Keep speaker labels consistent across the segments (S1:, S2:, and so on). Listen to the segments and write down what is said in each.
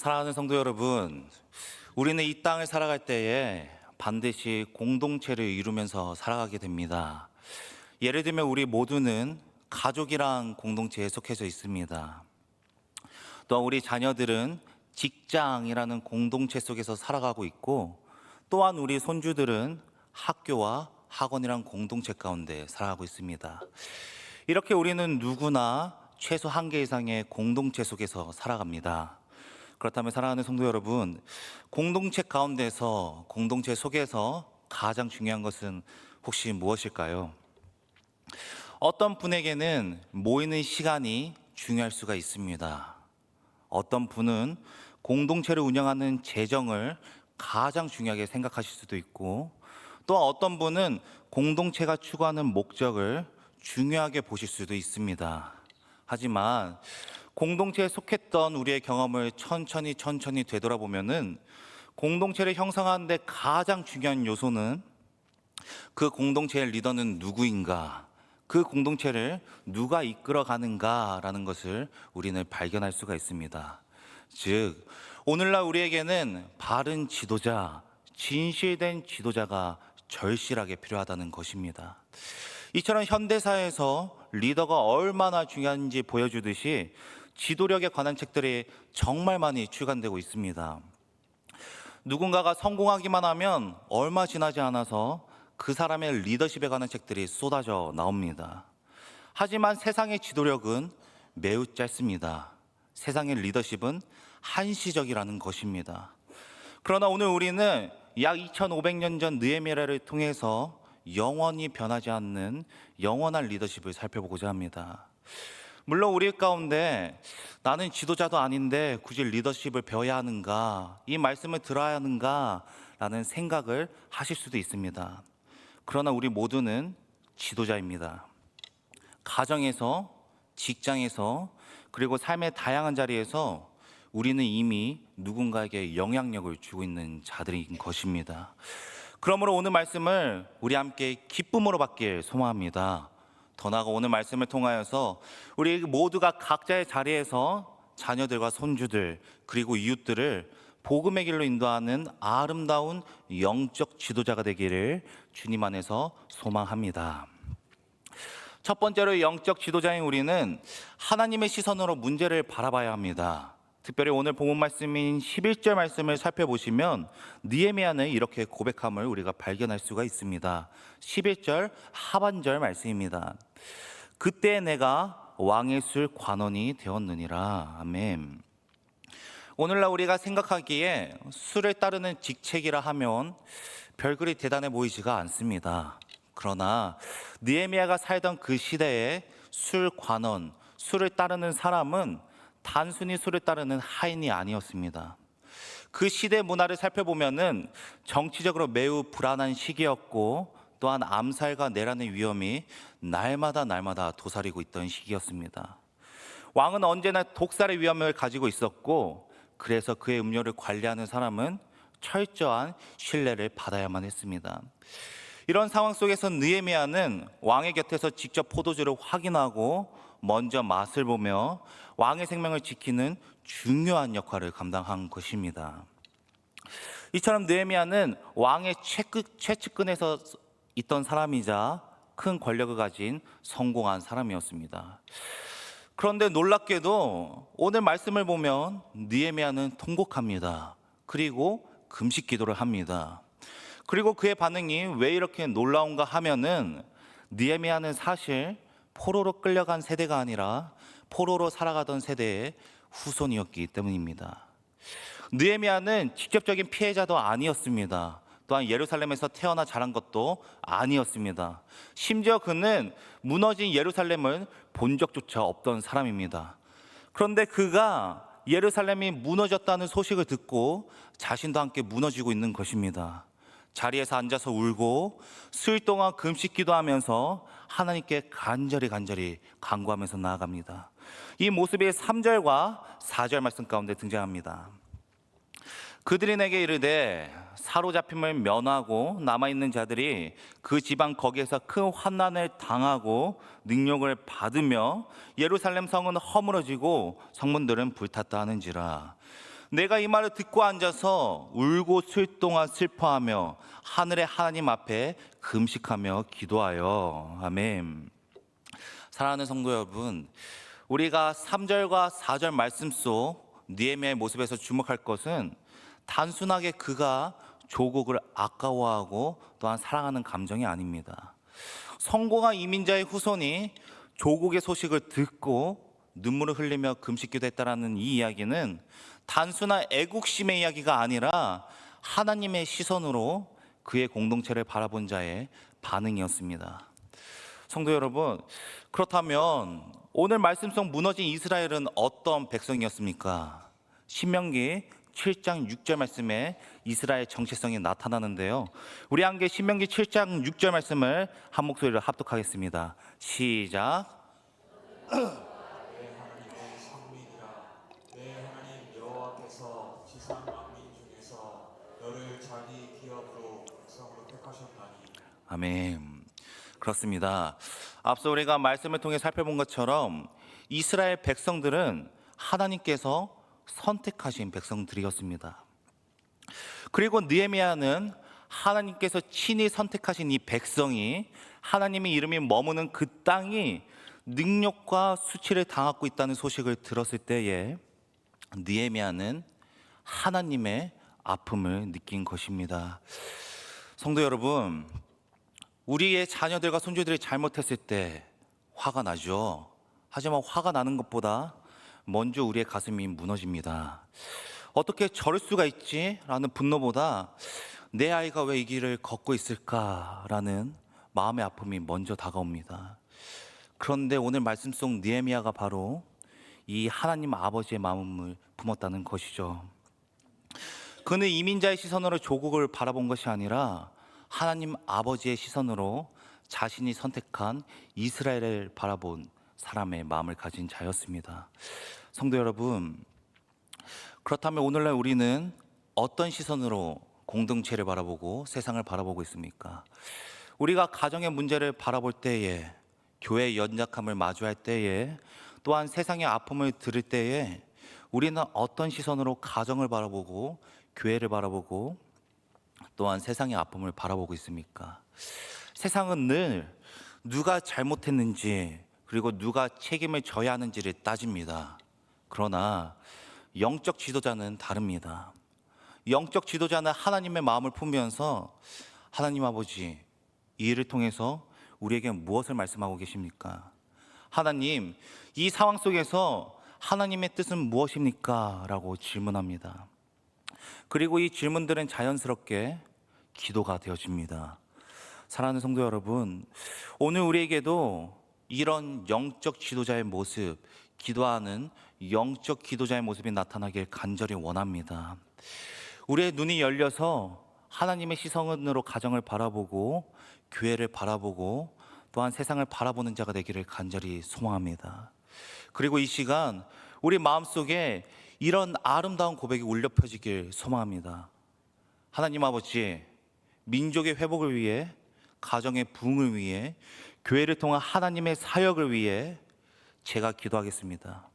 S1: 사랑하는 성도 여러분, 우리는 이 땅을 살아갈 때에 반드시 공동체를 이루면서 살아가게 됩니다. 예를 들면 우리 모두는 가족이랑 공동체에 속해져 있습니다. 또한 우리 자녀들은 직장이라는 공동체 속에서 살아가고 있고, 또한 우리 손주들은 학교와 학원이란 공동체 가운데 살아가고 있습니다. 이렇게 우리는 누구나 최소 한 개 이상의 공동체 속에서 살아갑니다. 그렇다면 사랑하는 성도 여러분, 공동체 가운데서, 공동체 속에서 가장 중요한 것은 혹시 무엇일까요? 어떤 분에게는 모이는 시간이 중요할 수가 있습니다. 어떤 분은 공동체를 운영하는 재정을 가장 중요하게 생각하실 수도 있고, 또 어떤 분은 공동체가 추구하는 목적을 중요하게 보실 수도 있습니다. 하지만 공동체에 속했던 우리의 경험을 천천히 되돌아보면은 공동체를 형성하는 데 가장 중요한 요소는 그 공동체의 리더는 누구인가, 그 공동체를 누가 이끌어가는가라는 것을 우리는 발견할 수가 있습니다. 즉, 오늘날 우리에게는 바른 지도자, 진실된 지도자가 절실하게 필요하다는 것입니다. 이처럼 현대사회에서 리더가 얼마나 중요한지 보여주듯이 지도력에 관한 책들이 정말 많이 출간되고 있습니다. 누군가가 성공하기만 하면 얼마 지나지 않아서 그 사람의 리더십에 관한 책들이 쏟아져 나옵니다. 하지만 세상의 지도력은 매우 짧습니다. 세상의 리더십은 한시적이라는 것입니다. 그러나 오늘 우리는 약 2500년 전 느헤미야를 통해서 영원히 변하지 않는 영원한 리더십을 살펴보고자 합니다. 물론 우리 가운데 나는 지도자도 아닌데 굳이 리더십을 배워야 하는가, 이 말씀을 들어야 하는가 라는 생각을 하실 수도 있습니다. 그러나 우리 모두는 지도자입니다. 가정에서, 직장에서, 그리고 삶의 다양한 자리에서 우리는 이미 누군가에게 영향력을 주고 있는 자들인 것입니다. 그러므로 오늘 말씀을 우리 함께 기쁨으로 받길 소망합니다. 더 나아가 오늘 말씀을 통하여서 우리 모두가 각자의 자리에서 자녀들과 손주들 그리고 이웃들을 복음의 길로 인도하는 아름다운 영적 지도자가 되기를 주님 안에서 소망합니다. 첫 번째로 영적 지도자인 우리는 하나님의 시선으로 문제를 바라봐야 합니다. 특별히 오늘 본문 말씀인 11절 말씀을 살펴보시면 느헤미야는 이렇게 고백함을 우리가 발견할 수가 있습니다. 11절 하반절 말씀입니다. 그때 내가 왕의 술 관원이 되었느니라. 아멘. 오늘날 우리가 생각하기에 술을 따르는 직책이라 하면 별그리 대단해 보이지가 않습니다. 그러나 느헤미야가 살던 그 시대에 술 관원, 술을 따르는 사람은 단순히 술을 따르는 하인이 아니었습니다. 그 시대 문화를 살펴보면은 정치적으로 매우 불안한 시기였고, 또한 암살과 내란의 위험이 날마다 도사리고 있던 시기였습니다. 왕은 언제나 독살의 위험을 가지고 있었고, 그래서 그의 음료를 관리하는 사람은 철저한 신뢰를 받아야만 했습니다. 이런 상황 속에서 느헤미야는 왕의 곁에서 직접 포도주를 확인하고 먼저 맛을 보며 왕의 생명을 지키는 중요한 역할을 감당한 것입니다. 이처럼 느헤미야는 왕의 최측근에서 있던 사람이자 큰 권력을 가진 성공한 사람이었습니다. 그런데 놀랍게도 오늘 말씀을 보면 느헤미야는 통곡합니다. 그리고 금식 기도를 합니다. 그리고 그의 반응이 왜 이렇게 놀라운가 하면은 느헤미야는 사실 포로로 끌려간 세대가 아니라 포로로 살아가던 세대의 후손이었기 때문입니다. 느헤미야는 직접적인 피해자도 아니었습니다. 또한 예루살렘에서 태어나 자란 것도 아니었습니다. 심지어 그는 무너진 예루살렘을 본 적조차 없던 사람입니다. 그런데 그가 예루살렘이 무너졌다는 소식을 듣고 자신도 함께 무너지고 있는 것입니다. 자리에서 앉아서 울고 수일 동안 금식 기도하면서 하나님께 간절히 간구하면서 나아갑니다. 이 모습이 3절과 4절 말씀 가운데 등장합니다. 그들이 내게 이르되 사로잡힘을 면하고 남아있는 자들이 그 지방 거기에서 큰 환난을 당하고 능욕을 받으며 예루살렘 성은 허물어지고 성문들은 불탔다 하는지라. 내가 이 말을 듣고 앉아서 울고 술 동안 슬퍼하며 하늘의 하나님 앞에 금식하며 기도하여. 아멘. 사랑하는 성도 여러분, 우리가 3절과 4절 말씀 속 느헤미야의 모습에서 주목할 것은 단순하게 그가 조국을 아까워하고 또한 사랑하는 감정이 아닙니다. 성공한 이민자의 후손이 조국의 소식을 듣고 눈물을 흘리며 금식 기도했다라는 이 이야기는 단순한 애국심의 이야기가 아니라 하나님의 시선으로 그의 공동체를 바라본 자의 반응이었습니다. 성도 여러분, 그렇다면 오늘 말씀 속 무너진 이스라엘은 어떤 백성이었습니까? 신명기 7장 6절 말씀에 이스라엘 정체성이 나타나는데요. 우리 함께 신명기 7장 6절 말씀을 한 목소리로 합독하겠습니다. 시작.
S2: 내 하나님의 성민이라. 내 하나님 여호와께서 지상 만민 중에서 너를 자기 기업으로 백성으로 택하셨나니.
S1: 아멘. 그렇습니다. 앞서 우리가 말씀을 통해 살펴본 것처럼 이스라엘 백성들은 하나님께서 선택하신 백성들이었습니다. 그리고 느헤미야는 하나님께서 친히 선택하신 이 백성이 하나님의 이름이 머무는 그 땅이 능력과 수치를 당하고 있다는 소식을 들었을 때에 느헤미야는 하나님의 아픔을 느낀 것입니다. 성도 여러분, 우리의 자녀들과 손주들이 잘못했을 때 화가 나죠. 하지만 화가 나는 것보다 먼저 우리의 가슴이 무너집니다. 어떻게 저럴 수가 있지? 라는 분노보다 내 아이가 왜 이 길을 걷고 있을까라는 마음의 아픔이 먼저 다가옵니다. 그런데 오늘 말씀 속 느헤미야가 바로 이 하나님 아버지의 마음을 품었다는 것이죠. 그는 이민자의 시선으로 조국을 바라본 것이 아니라 하나님 아버지의 시선으로 자신이 선택한 이스라엘을 바라본 사람의 마음을 가진 자였습니다. 성도 여러분, 그렇다면 오늘날 우리는 어떤 시선으로 공동체를 바라보고 세상을 바라보고 있습니까? 우리가 가정의 문제를 바라볼 때에, 교회의 연약함을 마주할 때에, 또한 세상의 아픔을 들을 때에 우리는 어떤 시선으로 가정을 바라보고 교회를 바라보고 또한 세상의 아픔을 바라보고 있습니까? 세상은 늘 누가 잘못했는지 그리고 누가 책임을 져야 하는지를 따집니다. 그러나 영적 지도자는 다릅니다. 영적 지도자는 하나님의 마음을 품으면서 하나님 아버지, 이 일을 통해서 우리에게 무엇을 말씀하고 계십니까? 하나님, 이 상황 속에서 하나님의 뜻은 무엇입니까? 라고 질문합니다. 그리고 이 질문들은 자연스럽게 기도가 되어집니다. 사랑하는 성도 여러분, 오늘 우리에게도 이런 영적 지도자의 모습, 기도하는 영적 기도자의 모습이 나타나길 간절히 원합니다. 우리의 눈이 열려서 하나님의 시선으로 가정을 바라보고 교회를 바라보고 또한 세상을 바라보는 자가 되기를 간절히 소망합니다. 그리고 이 시간 우리 마음속에 이런 아름다운 고백이 울려 펴지길 소망합니다. 하나님 아버지, 민족의 회복을 위해, 가정의 부흥을 위해, 교회를 통한 하나님의 사역을 위해 제가 기도하겠습니다.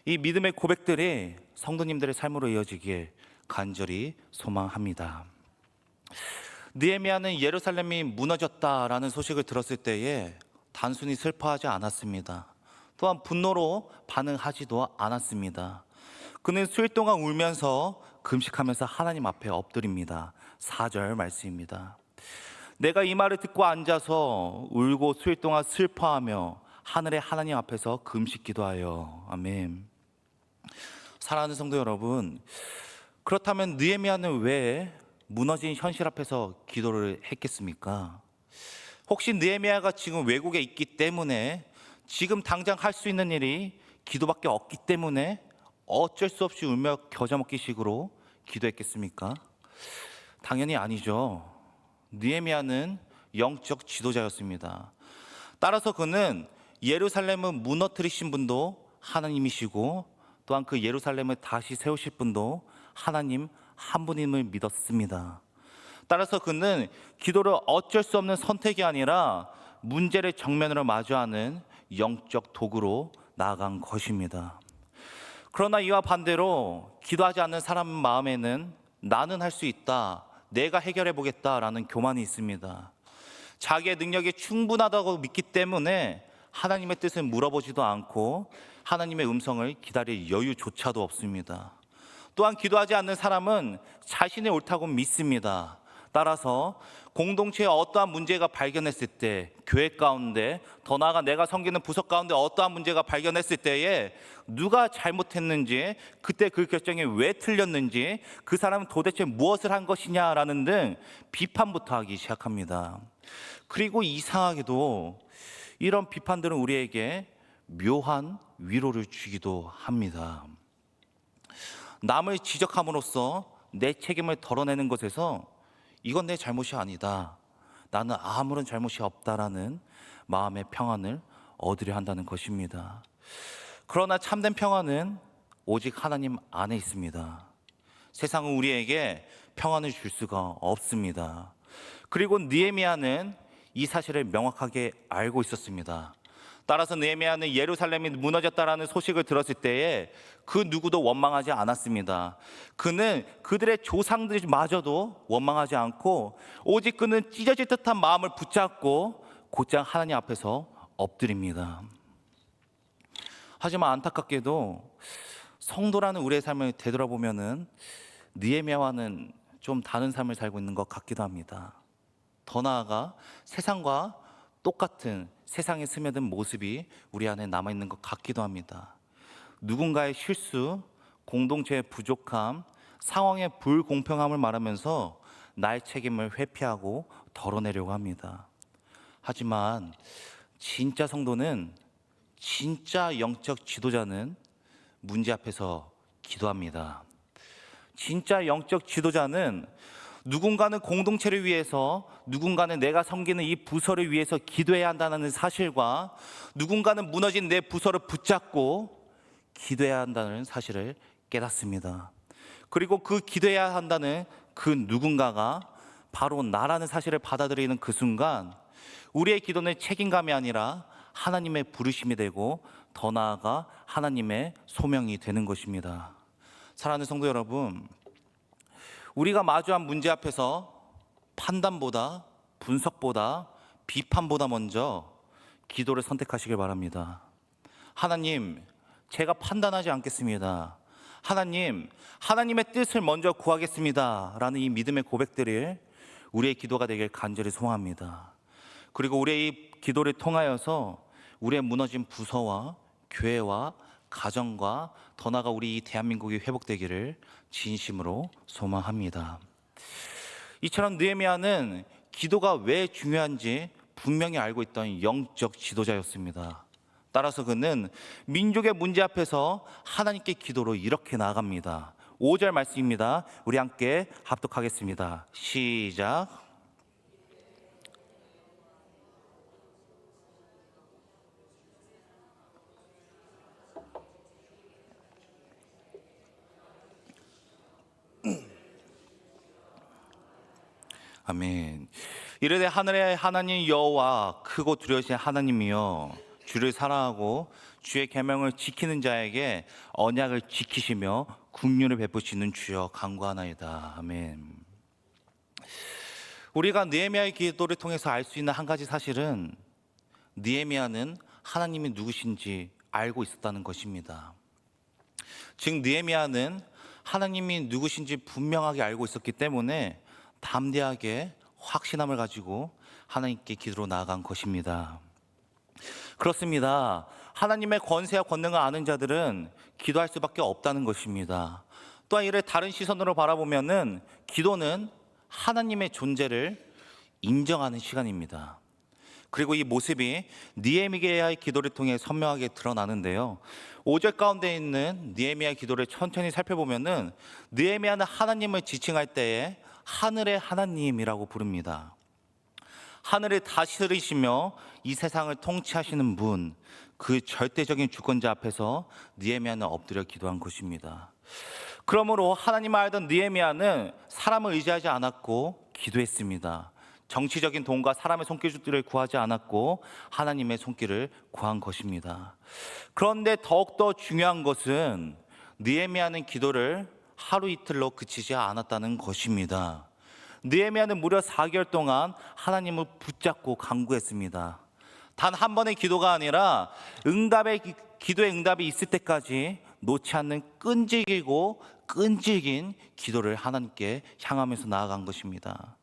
S1: 이 믿음의 고백들이 성도님들의 삶으로 이어지길 간절히 소망합니다. 느헤미야는 예루살렘이 무너졌다라는 소식을 들었을 때에 단순히 슬퍼하지 않았습니다. 또한 분노로 반응하지도 않았습니다. 그는 수일 동안 울면서 금식하면서 하나님 앞에 엎드립니다. 4절 말씀입니다. 내가 이 말을 듣고 앉아서 울고 수일 동안 슬퍼하며 하늘의 하나님 앞에서 금식 기도하여. 아멘. 사랑하는 성도 여러분, 그렇다면 느헤미야는 왜 무너진 현실 앞에서 기도를 했겠습니까? 혹시 느헤미야가 지금 외국에 있기 때문에 지금 당장 할 수 있는 일이 기도밖에 없기 때문에 어쩔 수 없이 울며 겨자 먹기 식으로 기도했겠습니까? 당연히 아니죠. 느헤미야는 영적 지도자였습니다. 따라서 그는 예루살렘을 무너뜨리신 분도 하나님이시고 또한 그 예루살렘을 다시 세우실 분도 하나님 한 분임을 믿었습니다. 따라서 그는 기도를 어쩔 수 없는 선택이 아니라 문제를 정면으로 마주하는 영적 도구로 나아간 것입니다. 그러나 이와 반대로 기도하지 않는 사람 마음에는 나는 할 수 있다, 내가 해결해 보겠다라는 교만이 있습니다. 자기의 능력이 충분하다고 믿기 때문에 하나님의 뜻을 물어보지도 않고 하나님의 음성을 기다릴 여유조차도 없습니다. 또한 기도하지 않는 사람은 자신이 옳다고 믿습니다. 따라서 공동체에 어떠한 문제가 발견했을 때, 교회 가운데, 더 나아가 내가 섬기는 부서 가운데 어떠한 문제가 발견했을 때에 누가 잘못했는지, 그때 그 결정이 왜 틀렸는지, 그 사람은 도대체 무엇을 한 것이냐라는 등 비판부터 하기 시작합니다. 그리고 이상하게도 이런 비판들은 우리에게 묘한 위로를 주기도 합니다. 남을 지적함으로써 내 책임을 덜어내는 것에서 이건 내 잘못이 아니다, 나는 아무런 잘못이 없다라는 마음의 평안을 얻으려 한다는 것입니다. 그러나 참된 평안은 오직 하나님 안에 있습니다. 세상은 우리에게 평안을 줄 수가 없습니다. 그리고 느헤미야는 이 사실을 명확하게 알고 있었습니다. 따라서 느헤미야는 예루살렘이 무너졌다라는 소식을 들었을 때에 그 누구도 원망하지 않았습니다. 그는 그들의 조상들마저도 원망하지 않고 오직 그는 찢어질 듯한 마음을 붙잡고 곧장 하나님 앞에서 엎드립니다. 하지만 안타깝게도 성도라는 우리의 삶을 되돌아보면은 느헤미야와는 좀 다른 삶을 살고 있는 것 같기도 합니다. 더 나아가 세상과 똑같은, 세상에 스며든 모습이 우리 안에 남아있는 것 같기도 합니다. 누군가의 실수, 공동체의 부족함, 상황의 불공평함을 말하면서 나의 책임을 회피하고 덜어내려고 합니다. 하지만 진짜 성도는, 진짜 영적 지도자는 문제 앞에서 기도합니다. 진짜 영적 지도자는 누군가는 공동체를 위해서, 누군가는 내가 섬기는 이 부서를 위해서 기도해야 한다는 사실과 누군가는 무너진 내 부서를 붙잡고 기도해야 한다는 사실을 깨닫습니다. 그리고 그 기도해야 한다는 그 누군가가 바로 나라는 사실을 받아들이는 그 순간 우리의 기도는 책임감이 아니라 하나님의 부르심이 되고 더 나아가 하나님의 소명이 되는 것입니다. 사랑하는 성도 여러분, 우리가 마주한 문제 앞에서 판단보다, 분석보다, 비판보다 먼저 기도를 선택하시길 바랍니다. 하나님, 제가 판단하지 않겠습니다. 하나님, 하나님의 뜻을 먼저 구하겠습니다 라는 이 믿음의 고백들이 우리의 기도가 되길 간절히 소망합니다. 그리고 우리의 이 기도를 통하여서 우리의 무너진 부서와 교회와 가정과 더 나아가 우리 이 대한민국이 회복되기를 진심으로 소망합니다. 이처럼 느헤미야는 기도가 왜 중요한지 분명히 알고 있던 영적 지도자였습니다. 따라서 그는 민족의 문제 앞에서 하나님께 기도로 이렇게 나아갑니다. 5절 말씀입니다. 우리 함께 합독하겠습니다. 시작. 아멘. 이르되 하늘의 하나님 여호와 크고 두려우신 하나님이여, 주를 사랑하고 주의 계명을 지키는 자에게 언약을 지키시며 긍휼을 베푸시는 주여 간구하나이다. 아멘. 우리가 느헤미야의 기도를 통해서 알 수 있는 한 가지 사실은 느헤미야는 하나님이 누구신지 알고 있었다는 것입니다. 즉 느헤미야는 하나님이 누구신지 분명하게 알고 있었기 때문에 담대하게 확신함을 가지고 하나님께 기도로 나아간 것입니다. 그렇습니다. 하나님의 권세와 권능을 아는 자들은 기도할 수밖에 없다는 것입니다. 또한 이를 다른 시선으로 바라보면은 기도는 하나님의 존재를 인정하는 시간입니다. 그리고 이 모습이 느헤미야의 기도를 통해 선명하게 드러나는데요. 5절 가운데 있는 느헤미야의 기도를 천천히 살펴보면은 느헤미야는 하나님을 지칭할 때에 하늘의 하나님이라고 부릅니다. 하늘을 다스리시며 이 세상을 통치하시는 분, 그 절대적인 주권자 앞에서 느헤미야는 엎드려 기도한 것입니다. 그러므로 하나님을 알던 느헤미야는 사람을 의지하지 않았고 기도했습니다. 정치적인 돈과 사람의 손길을 구하지 않았고 하나님의 손길을 구한 것입니다. 그런데 더욱더 중요한 것은 느헤미야는 기도를 하루 이틀로 그치지 않았다는 것입니다. 느헤미야는 무려 4개월 동안 하나님을 붙잡고 간구했습니다. 단 한 번의 기도가 아니라 기도의 응답이 있을 때까지 놓지 않는 끈질긴 기도를 하나님께 향하면서 나아간 것입니다.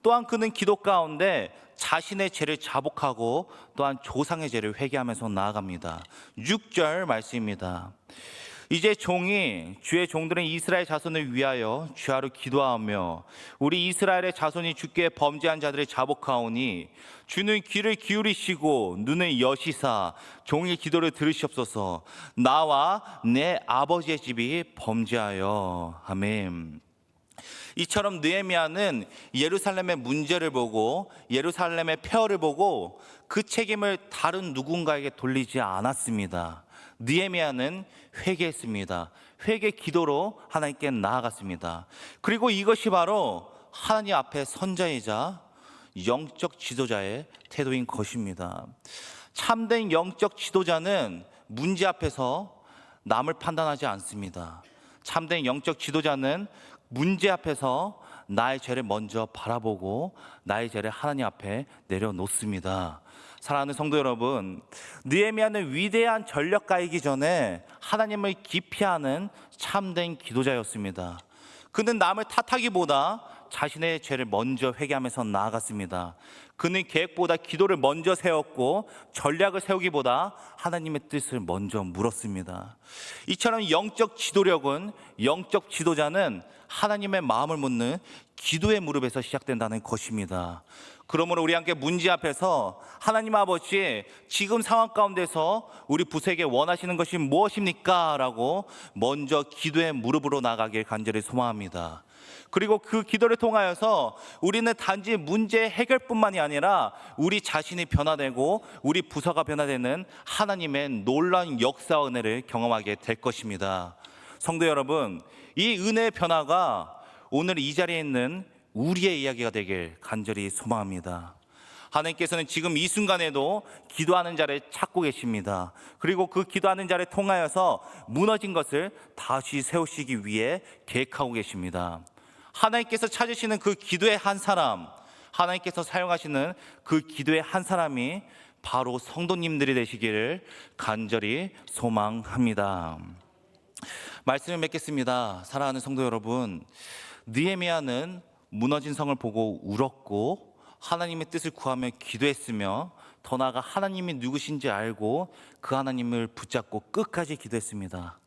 S1: 또한 그는 기도 가운데 자신의 죄를 자복하고 또한 조상의 죄를 회개하면서 나아갑니다. 6절 말씀입니다. 이제 주의 종들은 이스라엘 자손을 위하여 주하로 기도하며 우리 이스라엘의 자손이 주께 범죄한 자들을 자복하오니 주는 귀를 기울이시고 눈을 여시사 종의 기도를 들으시옵소서. 나와 내 아버지의 집이 범죄하여. 아멘. 이처럼 느헤미야는 예루살렘의 문제를 보고 예루살렘의 폐허를 보고 그 책임을 다른 누군가에게 돌리지 않았습니다. 느헤미야는 회개했습니다. 회개 기도로 하나님께 나아갔습니다. 그리고 이것이 바로 하나님 앞에 선자이자 영적 지도자의 태도인 것입니다. 참된 영적 지도자는 문제 앞에서 남을 판단하지 않습니다. 참된 영적 지도자는 문제 앞에서 나의 죄를 먼저 바라보고 나의 죄를 하나님 앞에 내려놓습니다. 사랑하는 성도 여러분, 느헤미야는 위대한 전력가이기 전에 하나님을 기피하는 참된 기도자였습니다. 그는 남을 탓하기보다 자신의 죄를 먼저 회개하면서 나아갔습니다. 그는 계획보다 기도를 먼저 세웠고 전략을 세우기보다 하나님의 뜻을 먼저 물었습니다. 이처럼 영적 지도자는 하나님의 마음을 묻는 기도의 무릎에서 시작된다는 것입니다. 그러므로 우리 함께 문제 앞에서 하나님 아버지, 지금 상황 가운데서 우리 부세에게 원하시는 것이 무엇입니까? 라고 먼저 기도의 무릎으로 나가길 간절히 소망합니다. 그리고 그 기도를 통하여서 우리는 단지 문제 해결뿐만이 아니라 우리 자신이 변화되고 우리 부서가 변화되는 하나님의 놀라운 역사 은혜를 경험하게 될 것입니다. 성도 여러분, 이 은혜의 변화가 오늘 이 자리에 있는 우리의 이야기가 되길 간절히 소망합니다. 하나님께서는 지금 이 순간에도 기도하는 자를 찾고 계십니다. 그리고 그 기도하는 자를 통하여서 무너진 것을 다시 세우시기 위해 계획하고 계십니다. 하나님께서 찾으시는 그 기도의 한 사람, 하나님께서 사용하시는 그 기도의 한 사람이 바로 성도님들이 되시기를 간절히 소망합니다. 말씀을 맺겠습니다. 사랑하는 성도 여러분, 느헤미야는 무너진 성을 보고 울었고 하나님의 뜻을 구하며 기도했으며 더 나아가 하나님이 누구신지 알고 그 하나님을 붙잡고 끝까지 기도했습니다.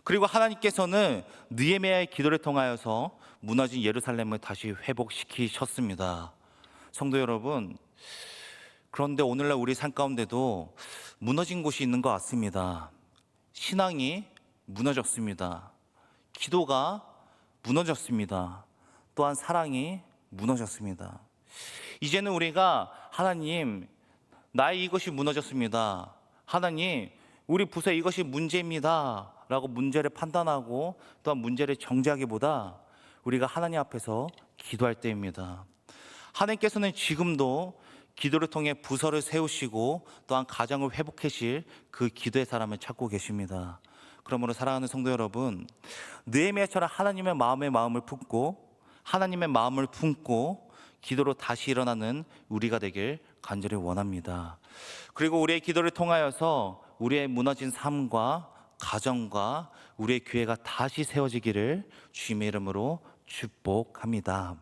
S1: 그리고 하나님께서는 느헤미야의 기도를 통하여서 무너진 예루살렘을 다시 회복시키셨습니다. 성도 여러분, 그런데 오늘날 우리 삶 가운데도 무너진 곳이 있는 것 같습니다. 신앙이 무너졌습니다. 기도가 무너졌습니다. 또한 사랑이 무너졌습니다. 이제는 우리가 하나님, 나의 이것이 무너졌습니다. 하나님, 우리 부서 이것이 문제입니다 라고 문제를 판단하고 또한 문제를 정죄하기보다 우리가 하나님 앞에서 기도할 때입니다. 하나님께서는 지금도 기도를 통해 부서를 세우시고 또한 가정을 회복하실 그 기도의 사람을 찾고 계십니다. 그러므로 사랑하는 성도 여러분, 느헤미야처럼 하나님의 마음을 품고 하나님의 마음을 품고 기도로 다시 일어나는 우리가 되길 간절히 원합니다. 그리고 우리의 기도를 통하여서 우리의 무너진 삶과 가정과 우리의 교회가 다시 세워지기를 주님의 이름으로 축복합니다.